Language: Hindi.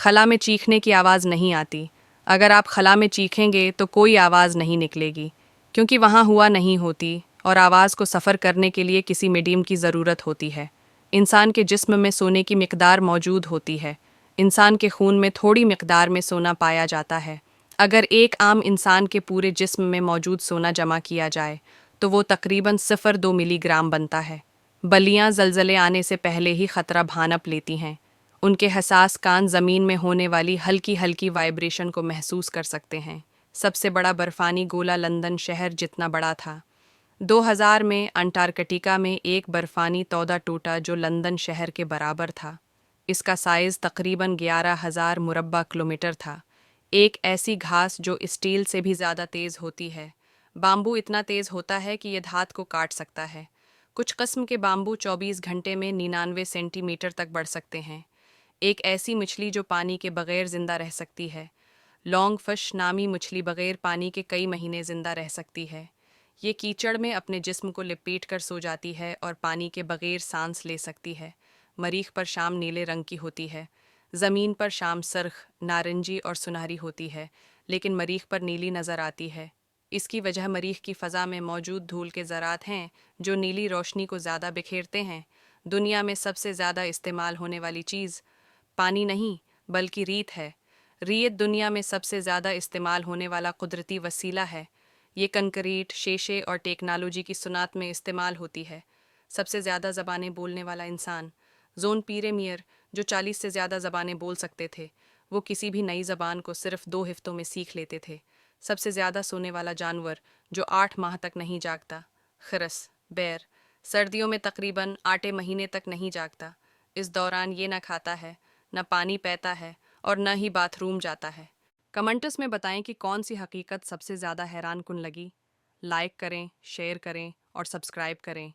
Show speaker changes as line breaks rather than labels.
खला में चीखने की आवाज़ नहीं आती। अगर आप खला में चीखेंगे तो कोई आवाज़ नहीं निकलेगी, क्योंकि वहाँ हुआ नहीं होती और आवाज़ को सफ़र करने के लिए किसी मीडियम की ज़रूरत होती है। इंसान के जिस्म में सोने की मिकदार मौजूद होती है। इंसान के खून में थोड़ी मिकदार में सोना पाया जाता है। अगर एक आम इंसान के पूरे जिस्म में मौजूद सोना जमा किया जाए तो वो तकरीबन 0.2 मिलीग्राम बनता है। बलियाँ ज़लज़ले आने से पहले ही ख़तरा भानप लेती हैं। उनके हसास कान ज़मीन में होने वाली हल्की हल्की वाइब्रेशन को महसूस कर सकते हैं। सबसे बड़ा बर्फ़ानी गोला लंदन शहर जितना बड़ा था। 2000 में अंटार्कटिका में एक बर्फ़ानी तौदा टूटा जो लंदन शहर के बराबर था। इसका साइज़ तकरीबन 11,000 मुरब्बा किलोमीटर था। एक ऐसी घास जो स्टील से भी ज़्यादा तेज़ होती है। बाम्बू इतना तेज़ होता है कि यह धात को काट सकता है। कुछ किस्म के बाम्बू 24 घंटे में 99 सेंटीमीटर तक बढ़ सकते हैं। एक ऐसी मछली जो पानी के बगैर जिंदा रह सकती है। लॉन्ग फिश नामी मछली बगैर पानी के कई महीने जिंदा रह सकती है। ये कीचड़ में अपने जिस्म को लिपेट कर सो जाती है और पानी के बगैर सांस ले सकती है। मरीख पर शाम नीले रंग की होती है। ज़मीन पर शाम सरख, नारंगी और सुनहरी होती है, लेकिन मरीख पर नीली नज़र आती है। इसकी वजह मरीख की फ़ज़ा में मौजूद धूल के ज़रात हैं जो नीली रोशनी को ज़्यादा बिखेरते हैं। दुनिया में सबसे ज़्यादा इस्तेमाल होने वाली चीज़ पानी नहीं बल्कि रीत है। रीत दुनिया में सबसे ज़्यादा इस्तेमाल होने वाला कुदरती वसीला है। ये कंक्रीट, शीशे और टेक्नोलॉजी की सुनात में इस्तेमाल होती है। सबसे ज़्यादा ज़बानें बोलने वाला इंसान जोन पीरे मियर, जो 40 से ज़्यादा ज़बानें बोल सकते थे, वो किसी भी नई ज़बान को सिर्फ 2 हफ्तों में सीख लेते थे। सबसे ज़्यादा सोने वाला जानवर जो 8 माह तक नहीं जागता, खरस, बैर, सर्दियों में तकरीबन 8 महीने तक नहीं जागता। इस दौरान ये न खाता है, न पानी पीता है और न ही बाथरूम जाता है। कमेंट्स में बताएं कि कौन सी हकीकत सबसे ज़्यादा हैरान कुन लगी। लाइक करें, शेयर करें और सब्सक्राइब करें।